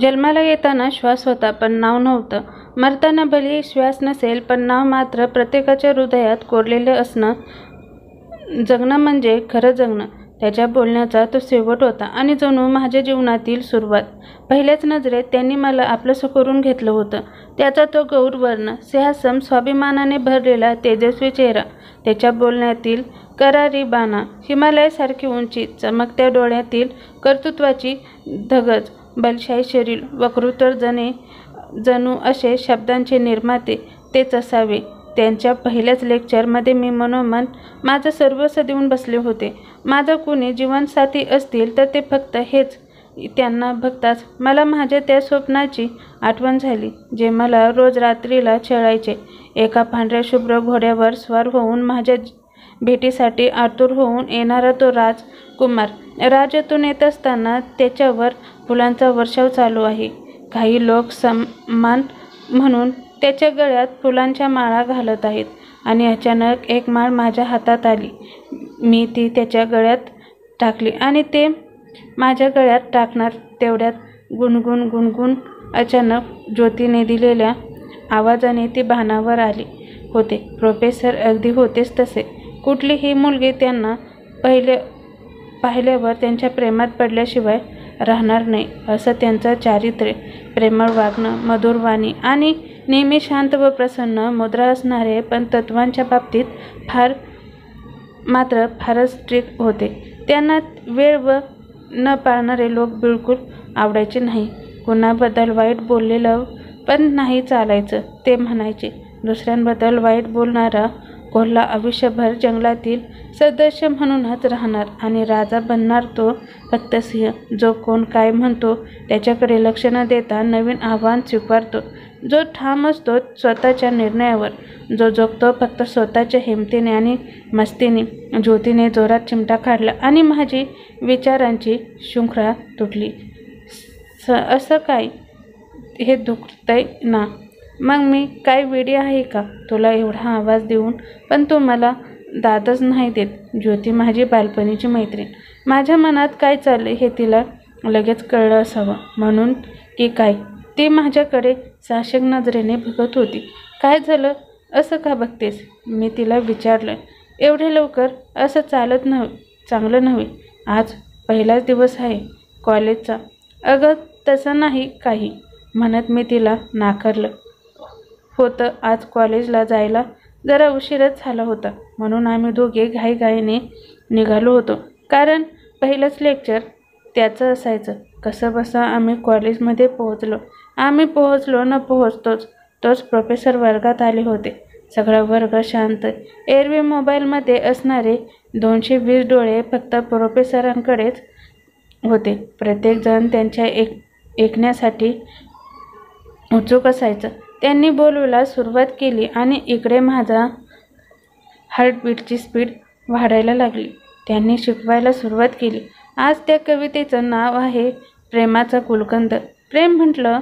जन्माला येताना श्वास होता पण नाव नव्हतं. मरताना भले श्वास नसेल पण नाव मात्र प्रत्येकाच्या हृदयात कोरलेलं असणं. जगणं म्हणजे खरं जगणं. त्याच्या बोलण्याचा तो शेवट होता आणि जणू माझ्या जीवनातील सुरुवात. पहिल्याच नजरेत त्यांनी मला आपलंसं करून घेतलं होतं. त्याचा तो गौरवर्ण, सिंहासम, स्वाभिमानाने भरलेला तेजस्वी चेहरा, त्याच्या बोलण्यातील करारी बाणा, हिमालयासारखी उंची, चमकत्या डोळ्यातील कर्तृत्वाची धगज, बलशाही शरीर, वक्तृत्व जणू असे शब्दांचे निर्माते तेच असावे. त्यांच्या पहिल्याच लेक्चरमध्ये मी मनोमन माझं सर्वस्व देऊन बसले होते. माझं कुणी जीवनसाथी असतील तर ते फक्त हेच. त्यांना बघताच मला माझ्या त्या स्वप्नाची आठवण झाली, जे मला रोज रात्रीला छळायचे. एका पांढऱ्या शुभ्र घोड्यावर स्वार होऊन माझ्या भेटीसाठी आतुर होऊन येणारा तो राजकुमार. राज्यातून येत असताना त्याच्यावर फुलांचा वर्षाव चालू आहे. काही लोक सन्मान म्हणून त्याच्या गळ्यात फुलांच्या माळा घालत आहेत आणि अचानक एक माळ माझ्या हातात आली. मी ती त्याच्या गळ्यात टाकली आणि ते माझ्या गळ्यात टाकणार तेवढ्यात गुणगुण गुणगुण अचानक ज्योतीने दिलेल्या आवाजाने ती भानावर आली होते. प्रोफेसर अगदी होतेच तसे. कुठलीही मुलगी त्यांना पाहिल्यावर त्यांच्या प्रेमात पडल्याशिवाय राहणार नाही असं त्यांचं चारित्र्य. प्रेमळ वागणं, मधुर वाणी आणि नेहमी शांत व प्रसन्न मुद्रा असणारे, पण तत्त्वांच्या बाबतीत मात्र फारच स्ट्रिक्ट होते. त्यांना वेळ न पाळणारे लोक बिलकुल आवडायचे नाही. कुणाबद्दल वाईट बोललेलं पण नाही चालायचं ते म्हणायचे. दुसऱ्यांबद्दल वाईट बोलणारा कोल्हा आयुष्यभर जंगलातील सदस्य म्हणूनच राहणार आणि राजा बनणार तो फक्त सिंह, जो कोण काय म्हणतो त्याच्याकडे लक्ष न देता नवीन आव्हान स्वीकारतो, जो ठाम असतो स्वतःच्या निर्णयावर, जो जगतो फक्त स्वतःच्या हिमतीने आणि मस्तीने. ज्योतीने जोरात चिमटा काढला आणि माझी विचारांची शृंखला तुटली. असं काय? हे दुखतंय ना? मग मी काय वेडी आहे का तुला एवढा आवाज देऊन? पण तू मला दादच नाही देत. ज्योती माझी बालपणीची मैत्रीण. माझ्या मनात काय चाललंय हे तिला लगेच कळलं असावं म्हणून की काय. ती माझ्याकडे साशक नजरेने बघत होती. काय झालं? असं का बघतेस? मी तिला विचारलं. एवढे लवकर असं चांगलं नव्हे. आज पहिलाच दिवस आहे कॉलेजचा. अगं तसं नाही काही म्हणत मी तिला नाकारलं होतं. आज कॉलेजला जायला जरा उशीरच झाला होता म्हणून आम्ही दोघे घाईघाईने निघालो होतो, कारण पहिलंच लेक्चर त्याचं असायचं. कसंबसं आम्ही कॉलेजमध्ये पोहोचलो. आम्ही पोहोचलो न पोहोचतोच तोच प्रोफेसर वर्गात आले होते. सगळा वर्ग शांत. एरवी मोबाईलमध्ये असणारे 220 डोळे फक्त प्रोफेसरांकडेच होते. प्रत्येकजण त्यांच्या ऐकण्यासाठी उत्सुक असायचं. त्यांनी बोलायला सुरुवात केली आणि इकडे माझा हार्टबीटची स्पीड वाढायला लागली. त्यांनी शिकवायला सुरुवात केली. आज त्या कवितेचं नाव आहे प्रेमाचा गुलकंद. प्रेम म्हटलं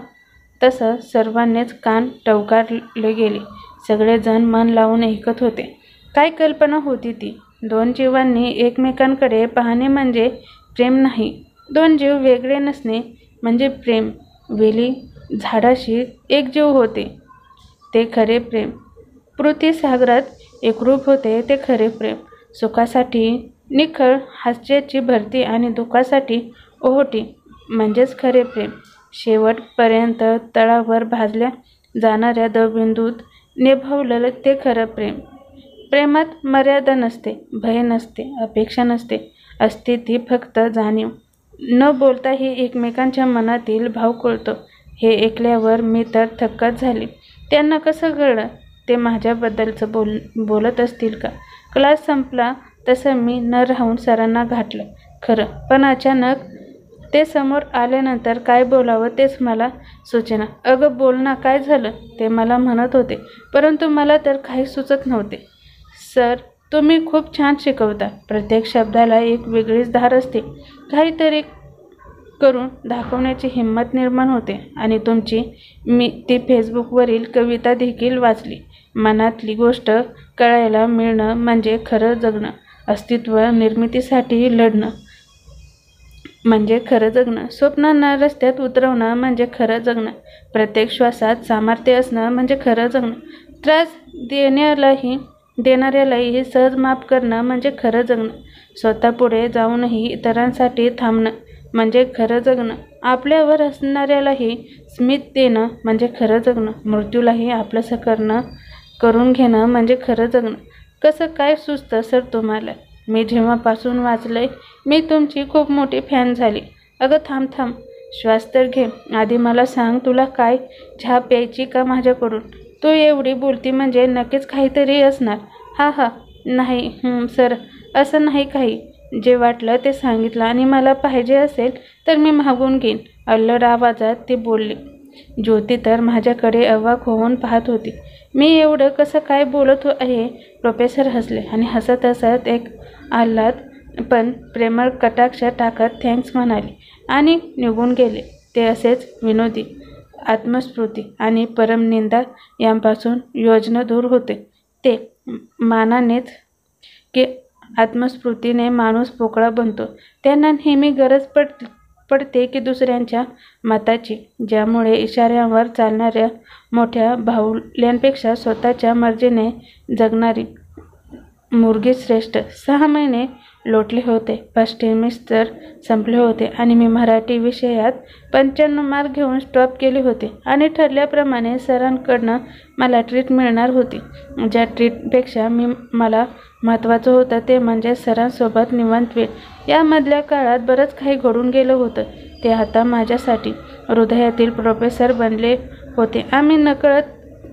तसं सर्वांनीच कान टवकारले गेले. सगळेजण मन लावून ऐकत होते. काय कल्पना होती ती? दोन जीवांनी एकमेकांकडे पाहणे म्हणजे प्रेम नाही. दोन जीव वेगळे नसणे म्हणजे प्रेम. वेली झाडाशी एक जीव होते ते खरे प्रेम. पृथ्वी सागरात एकरूप होते ते खरे प्रेम. सुखासाठी निखळ हास्याची भरती आणि दुःखासाठी ओहोटी म्हणजेच खरे प्रेम. शेवटपर्यंत तळावर भाजल्या जाणाऱ्या दवबिंदूत निभावलेलं ते खरं प्रेम. प्रेमात मर्यादा नसते, भय नसते, अपेक्षा नसते. असते ती फक्त जाणीव. न बोलताही एकमेकांच्या मनातील भाव कळतो. हे ऐकल्यावर मी तर थक्कच झाले. त्यांना कसं कळलं? ते माझ्याबद्दलचं बोलत असतील का? क्लास संपला तसं मी न राहून सरांना गाठलं खरं, पण अचानक ते समोर आल्यानंतर काय बोलावं तेच मला सुचेना. अगं बोल ना, काय झालं? ते मला म्हणत होते, परंतु मला तर काही सुचत नव्हते. सर, तुम्ही खूप छान शिकवता. प्रत्येक शब्दाला एक वेगळीच धार असते. काहीतरी करून दाखवण्याची हिंमत निर्माण होते. आणि मी ती फेसबुकवरील कविता देखील वाचली. मनातली गोष्ट कळायला मिळणं म्हणजे खरं जगणं, अस्तित्व निर्मितीसाठी लढणं. म्हणजे खरं जगणं. स्वप्नांना रस्त्यात उतरवणं म्हणजे खरं जगणं. प्रत्येक श्वासात सामर्थ्य असणं म्हणजे खरं जगणं. त्रास देणाऱ्यालाही सहज माफ करणं म्हणजे खरं जगणं. स्वतः पुढे जाऊनही इतरांसाठी थांबणं म्हणजे खरं जगणं. आपल्यावर हसणाऱ्यालाही स्मित देणं म्हणजे खरं जगणं. मृत्यूलाही आपलंसं करून घेणं म्हणजे खरं जगणं. कसं काय सुचतं सर तुम्हाला? मी जेव्हापासून वाचलंय मी तुमची खूप मोठी फॅन झाली. अगं थांब, श्वास तर घे. आधी मला सांग, तुला काय चहा प्यायची का माझ्याकडून? तू एवढी बोलती म्हणजे नक्कीच काहीतरी असणार. हा नाही सर, असं नाही काही. जे वाटलं ते सांगितलं आणि मला पाहिजे असेल तर मी मागून घेईन, अल्लड आवाजात ती बोलली. ज्योती तर माझ्याकडे अवाक होऊन पाहत होती. मी एवढं कसं काय बोलत आहे? प्रोफेसर हसले आणि हसत हसत एक आल्हाद पण प्रेमळ कटाक्ष टाकत थँक्स म्हणाले आणि निघून गेले. ते असेच विनोदी, आत्मस्फूर्ती आणि परमनिंदा यांपासून योजनं दूर होते. ते मानानेच की आत्मस्फूर्तीने माणूस पोकळा बनतो. त्यांना नेहमी गरज पडते की दुसऱ्यांच्या मताची, ज्यामुळे इशाऱ्यांवर चालणाऱ्या मोठ्या बाहुल्यांपेक्षा स्वतःच्या मर्जीने जगणारी मुलगी श्रेष्ठ. 6 महिने लोटले होते. फर्स्ट सेमिस्टर संपले होते आणि मी मराठी विषयात 95 मार्क घेऊन टॉप केले होते आणि ठरल्याप्रमाणे सरांकडनं मला ट्रीट मिळणार होती. ज्या ट्रीटपेक्षा मला महत्त्वाचं होतं ते म्हणजे सरांसोबत निवांत वेळ. यामधल्या काळात बरंच काही घडून गेलं होतं. ते आता माझ्यासाठी हृदयातील प्रोफेसर बनले होते. आम्ही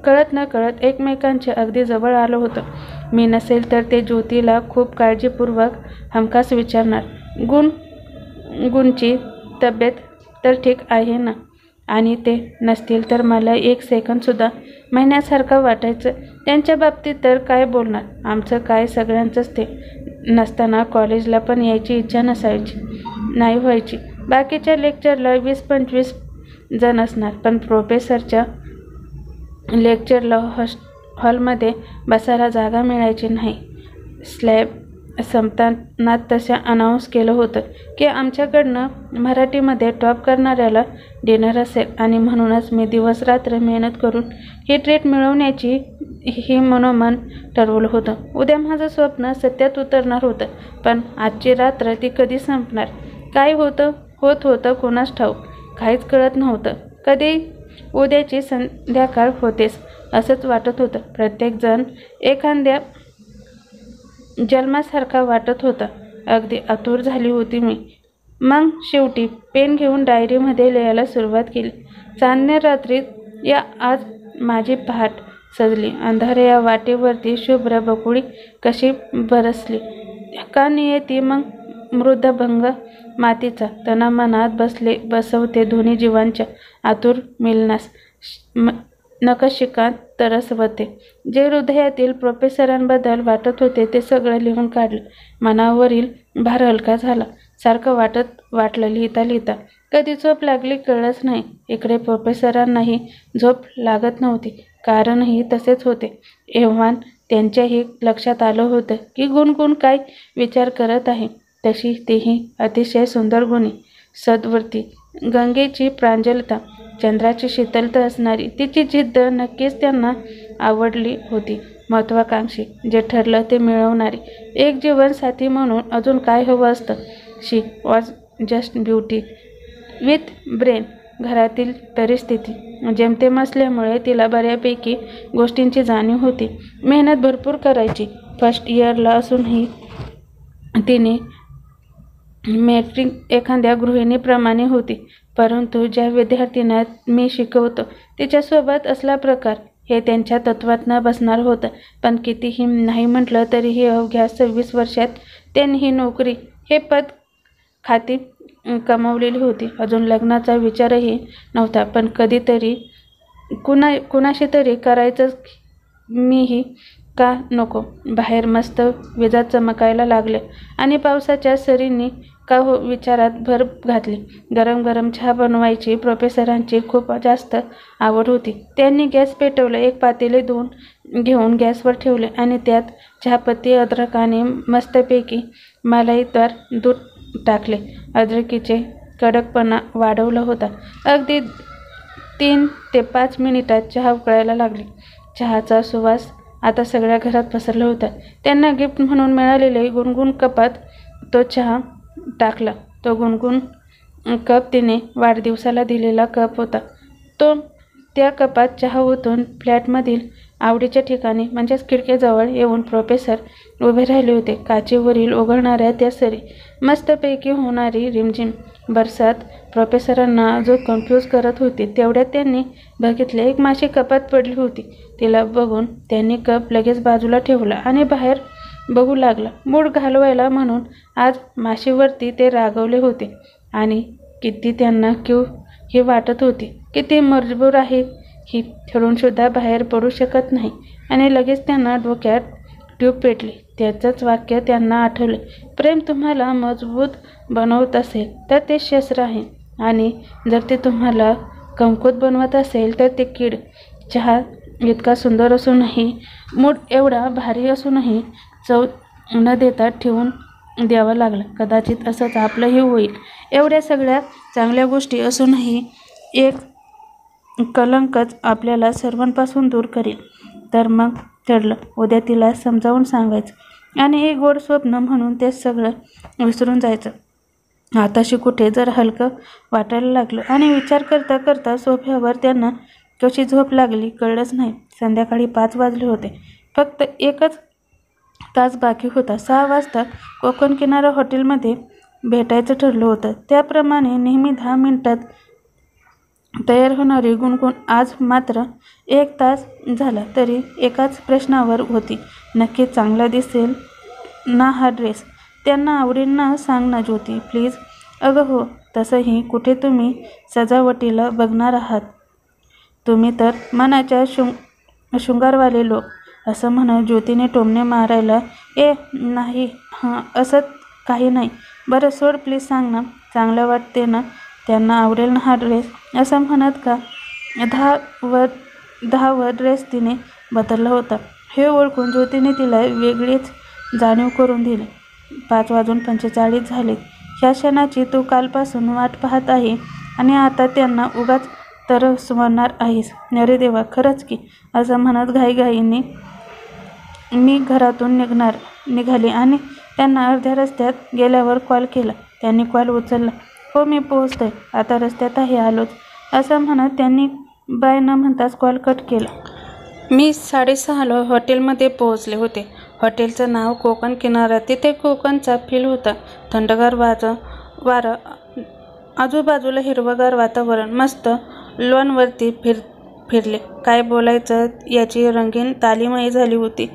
कळत नकळत एकमेकांच्या अगदी जवळ आलो होतो. मी नसेल तर ते ज्योतीला खूप काळजीपूर्वक हमखास विचारणार, गुणची तब्येत तर ठीक आहे ना? आणि ते नसतील तर मला एक सेकंदसुद्धा महिन्यासारखं वाटायचं. त्यांच्या बाबतीत तर काय बोलणार? आमचं काय सगळ्यांचंच ते. नसताना कॉलेजला पण यायची इच्छा नाही व्हायची. बाकीच्या लेक्चरला 20-25 जण असणार, पण प्रोफेसरच्या लेक्चरला हॉलमध्ये बसायला जागा मिळायची नाही. स्लॅब संपताना तसं अनाऊन्स केलं होतं की आमच्याकडनं मराठीमध्ये टॉप करणाऱ्याला डिनर असेल आणि म्हणूनच मी दिवसरात्र मेहनत करून ही ट्रीट मिळवण्याची ही मनोमन ठरवलं होतं. उद्या माझं स्वप्न सत्यात उतरणार होतं, पण आजची रात्र ती कधी संपणार? काय होत होतं कोणास ठाऊक. काहीच कळत नव्हतं. कधी उद्याची संध्याकाळ होतेच असंच वाटत होतं. प्रत्येकजण एखाद्या जन्मासारखा वाटत होता. अगदी आतुर झाली होती मी. मग शेवटी पेन घेऊन डायरीमध्ये लिहायला सुरुवात केली. चांदण्या रात्रीत आज माझी पहाट सजली. अंधाऱ्या वाटेवरती शुभ्र बकुळी कशी बरसली. का नियती मग मृदभंग मातीचा तना मनात बसवते दोन्ही जीवांच्या आतुर मिलनास नखशिखांत तरसवते. जे हृदयातील प्रोफेसरांबद्दल वाटत होते ते सगळं लिहून काढलं. मनावरील भार हलका झाला सारखं वाटलं लिहिता. कधी झोप लागली कळलंच नाही. इकडे प्रोफेसरांनाही झोप लागत नव्हती. कारणही तसेच होते. एव्हान त्यांच्याही लक्षात आलं होतं की गुणगुण काय विचार करत आहे. तशी तीही अतिशय सुंदर गुणी, सद्वृत्ती, गंगेची प्रांजलता, चंद्राची शीतलता असणारी तिची जिद्द नक्कीच त्यांना आवडली होती. महत्त्वाकांक्षी, जे ठरलं ते मिळवणारी, एक जीवनसाथी म्हणून अजून काय हवं असतं? She was just beauty with brain. घरातील परिस्थिती जेमतेम असल्यामुळे तिला बऱ्यापैकी गोष्टींची जाणीव होती. मेहनत भरपूर करायची. फर्स्ट इयरला असूनही तिने मॅट्रिक एखाद्या गृहिणीप्रमाणे होती. परंतु ज्या विद्यार्थ्यांना मी शिकवतो तिच्यासोबत असला प्रकार हे त्यांच्या तत्वात न बसणार होतं. पण कितीही नाही म्हटलं तरीही अवघ्या 26 वर्षात त्यांनी ही नोकरी, हे पद खाती कमावलेली होती. अजून लग्नाचा विचारही नव्हता, पण कधीतरी कुणाशी तरी करायचं. मीही का नको? बाहेर मस्त विजा चमकायला लागल्या आणि पावसाच्या सरींनी का विचारात भर घातली. गरम गरम चहा बनवायची प्रोफेसरांची खूप जास्त आवड होती. त्यांनी गॅस पेटवला. एक पातेले घेऊन गॅसवर ठेवले आणि त्यात चहापत्ती, अद्रक आणि मस्तपैकी मलाईदार दूध टाकले. अद्रकीचे कडकपणा वाढवला होता. अगदी 3 ते 5 मिनिटात चहा उकळायला लागली. चहाचा सुवास आता सगळ्या घरात पसरला होता. त्यांना गिफ्ट म्हणून मिळालेले गुणगुण कपात तो चहा टाकला. तो गुणगुण कप तिने वाढदिवसाला दिलेला कप होता. त्या कपात चहा ओतून फ्लॅटमधील आवडीच्या ठिकाणी म्हणजेच खिडकीजवळ येऊन प्रोफेसर उभे राहिले होते. काचेवरील ओघळणाऱ्या त्या सरी, मस्तपैकी होणारी रिमझिम बरसात प्रोफेसरांना जो कन्फ्यूज करत होती. तेवढ्यात त्यांनी बघितले, एक माशी कपात पडली होती. तिला बघून त्यांनी कप लगेच बाजूला ठेवला आणि बाहेर बघू लागला. मूड घालवायला म्हणून आज माशीवरती ते रागवले होते आणि किती त्यांना क्यू ही वाटत होती. किती मजबूर आहे ही, ठरवूनसुद्धा बाहेर पडू शकत नाही. आणि लगेच त्यांना डोक्यात ट्यूब पेटली. त्याचंच वाक्य त्यांना आठवले, प्रेम तुम्हाला मजबूत बनवत असेल तर ते शस्त्र आहे आणि जर ते तुम्हाला कमकुवत बनवत असेल तर ते कीड. चहा इतका सुंदर असूनही, मूड एवढा भारी असूनही चव न देता ठेवून द्यावा लागला. कदाचित असंच आपलंही होईल. एवढ्या सगळ्या चांगल्या गोष्टी असूनही एक कलंकच आपल्याला सर्वांपासून दूर करेल. तर मग ठरलं, उद्या तिला समजावून सांगायचं आणि एक गोड स्वप्न म्हणून ते सगळं विसरून जायचं. आताशी कुठे जर हलकं वाटायला लागलं आणि विचार करता करता सोफ्यावर त्यांना कशी झोप लागली कळलंच नाही. संध्याकाळी 5 वाजले होते. फक्त 1च तास बाकी होता. 6 वाजता कोकण किनारा हॉटेलमध्ये भेटायचं ठरलं होतं. त्याप्रमाणे नेहमी 10 मिनिटात तयार होणारी गुणगुण आज मात्र 1 तास झाला तरी एकाच प्रश्नावर होती, नक्की चांगला दिसेल ना हा ड्रेस? त्यांना आवडेल ना? सांग ना ज्योती प्लीज. अगं हो, तसंही कुठे तुम्ही सजावटीला बघणार आहात? तुम्ही तर मनाच्या शृंगारवाले लोक, असं म्हणत ज्योतीने टोमणे मारायला, नाही असं काही नाही. बरं सोड प्लीज, सांग ना, चांगलं वाटते ना? त्यांना आवडेल ना हा ड्रेस? असं म्हणत का 10 वर ड्रेस तिने बदलला होता हे ओळखून ज्योतीने तिला वेगळीच जाणीव करून दिली. 5:45 झालेत. ह्या क्षणाची तू कालपासून वाट पाहत आहे आणि आता त्यांना उगाच तरसवणार आहेस. अरे देवा, खरंच की. असं म्हणत घाईघाईने मी घरातून निघाली आणि त्यांना अर्ध्या रस्त्यात गेल्यावर कॉल केला. त्यांनी कॉल उचलला. हो मी पोहोचतोय, आता रस्त्यात आहे, आलोच. असं म्हणत त्यांनी बाय न म्हणताच कॉल कट केला. मी 6:30ला हॉटेलमध्ये पोहोचले होते. हॉटेलचं नाव कोकण किनारा. तिथे कोकणचा फील होता. थंडगार वारं, आजूबाजूला हिरवगार वातावरण. मस्त लॉनवरती फिरले. काय बोलायचं याची रंगीन तालीमही झाली होती.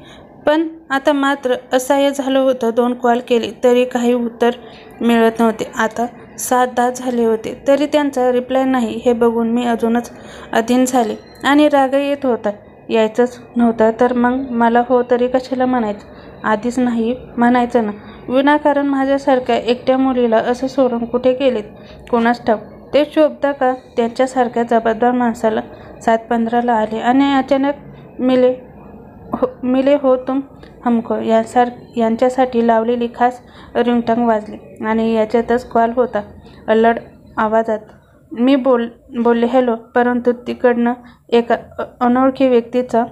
पण आता मात्र असह्य झालं होतं. 2 कॉल केले तरी काही उत्तर मिळत नव्हते. आता 7:10 झाले होते तरी त्यांचा रिप्लाय नाही. हे बघून मी अजूनच अधीन झाले आणि राग येत होता. यायचंच नव्हतं तर मग मला हो तरी कशाला म्हणायचं? आधीच नाही म्हणायचं ना. विनाकारण माझ्यासारख्या एकट्या मुलीला असं सोडून कुठे गेलेत कोणास ठाऊक. ते शोभता का? त्यांच्यासारख्या जबाबदार माणसाला 7:15ला आले आणि अचानक मिले हो तुम हमको यांच्यासाठी लावलेली खास रिंगटोन वाजली आणि याच्यातच कॉल होता. अल्लड आवाजात मी बोलले हॅलो, परंतु तिकडनं एका अनोळखी व्यक्तीचा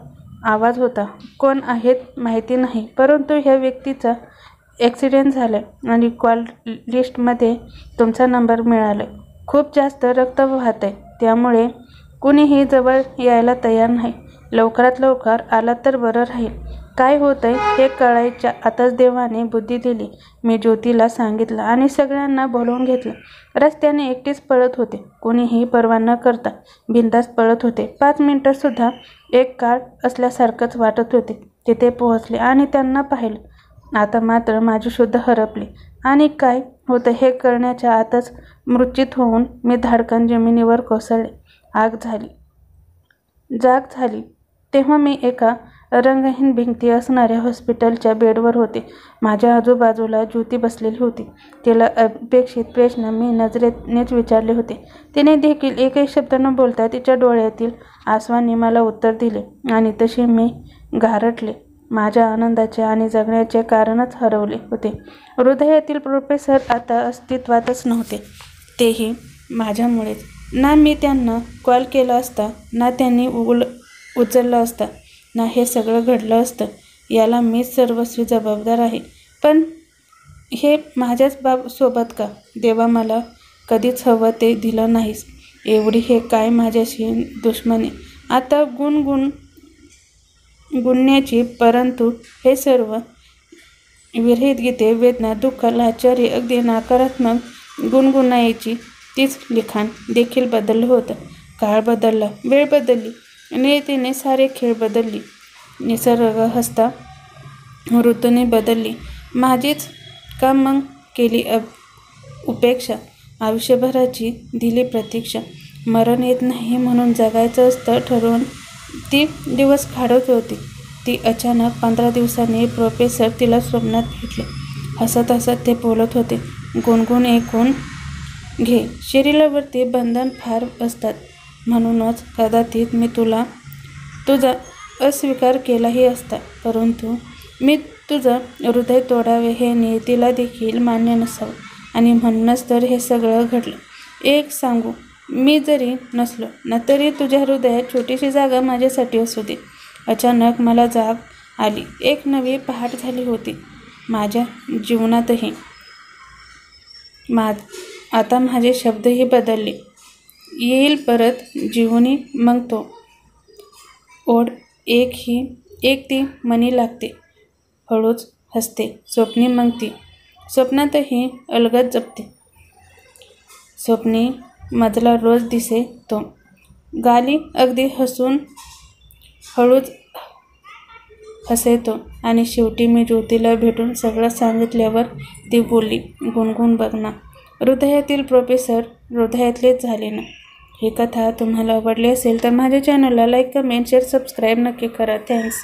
आवाज होता. कोण आहेत माहिती नाही, परंतु ह्या व्यक्तीचा ॲक्सिडेंट झालाय आणि कॉल लिस्टमध्ये तुमचा नंबर मिळालाय. खूप जास्त रक्त वाहतंय, त्यामुळे कुणीही जवळ यायला तयार नाही. लवकरात लवकर आलात तर बरं राहील. काय होतंय हे कळायच्या आताच देवाने बुद्धी दिली. मी ज्योतीला सांगितलं आणि सगळ्यांना बोलवून घेतलं. रस्त्याने एकटीच पळत होते. कुणीही पर्वा न करता बिनधास्त पळत होते. 5 मिनिटंसुद्धा एक काळ असल्यासारखंच वाटत होते. तिथे पोहोचले आणि त्यांना पाहिलं. आता मात्र माझी शुद्ध हरपली आणि काय होतं हे कळण्याच्या आतच मूर्छित होऊन मी धाडकन जमिनीवर कोसळले. जाग झाली तेव्हा मी एका रंगहीन भिंती असणाऱ्या हॉस्पिटलच्या बेडवर होते. माझ्या आजूबाजूला ज्योती बसलेली होती. तिला अपेक्षित प्रश्न मी नजरेनेच विचारले होते. तिने देखील एकही शब्द न बोलता तिच्या डोळ्यातील आसवांनी मला उत्तर दिले आणि तशी मी गारटले. माझ्या आनंदाचे आणि जगण्याचे कारणच हरवले होते. हृदयातील प्रोफेसर आता अस्तित्वातच नव्हते. तेही माझ्यामुळेच. ना मी त्यांना कॉल केला असता, ना त्यांनी उचलला असता, ना हे सगळं घडलं असतं. याला मीच सर्वस्वी जबाबदार आहे. पण हे माझ्याच सोबत का? देवा, मला कधीच हवं ते दिलं नाहीस. एवढी हे काय माझ्याशी दुश्मनी आता गुणण्याची. परंतु हे सर्व विरहित गीते, वेदना, दुःख, लाचारी, अगदी नकारात्मक गुणगुणायची तीच लिखाण देखील बदललं होतं. काळ बदलला, वेळ बदलली, नियतीने सारे खेळ बदलली. निसर्ग हसता ऋतूने बदलली. माझीच का मग केली उपेक्षा? आयुष्यभराची दिली प्रतीक्षा. मरण येत नाही म्हणून जगायचं असतं ठरवून ती दिवस काढत होती. ती अचानक 15 दिवसांनी प्रोफेसर तिला स्वप्नात भेटले. हसत हसत ते बोलत होते, गुणगुण ऐकून घे. शरीरावरती बंधन फार असतात. म्हणूनच कदाचित मी तुझा अस्वीकार केलाही असता. परंतु मी तुझं हृदय तोडावे हे नियतीला देखील मान्य नसावं. आणि म्हणूनच तर हे सगळं घडलं. एक सांगू, मी जरी नसलो ना तरी तुझ्या हृदयात छोटीशी जागा माझ्यासाठी असू दे. अचानक मला जाग आली. एक नवी पहाट झाली होती माझ्या जीवनातही. आता माझे शब्दही बदलले. येईल परत जीवनी मग तो ओढ. एक ती मनी लागते, हळूच हसते स्वप्नी. मग ती स्वप्नातही अलगद जपते. स्वप्नी मजला रोज दिसे तो. गाली अगदी हसून हळूच हसे तो. आणि शेवटी मी ज्योतीला भेटून सगळं सांगितल्यावर ती बोलली, गुणगुण बघ ना, हृदयातील प्रोफेसर हृदयातलेच झाले ना. ही कथा तुम्हाला आवडली असेल तर माझ्या चॅनलला लाईक, कमेंट, शेअर, सबस्क्राईब नक्की करा. थँक्स.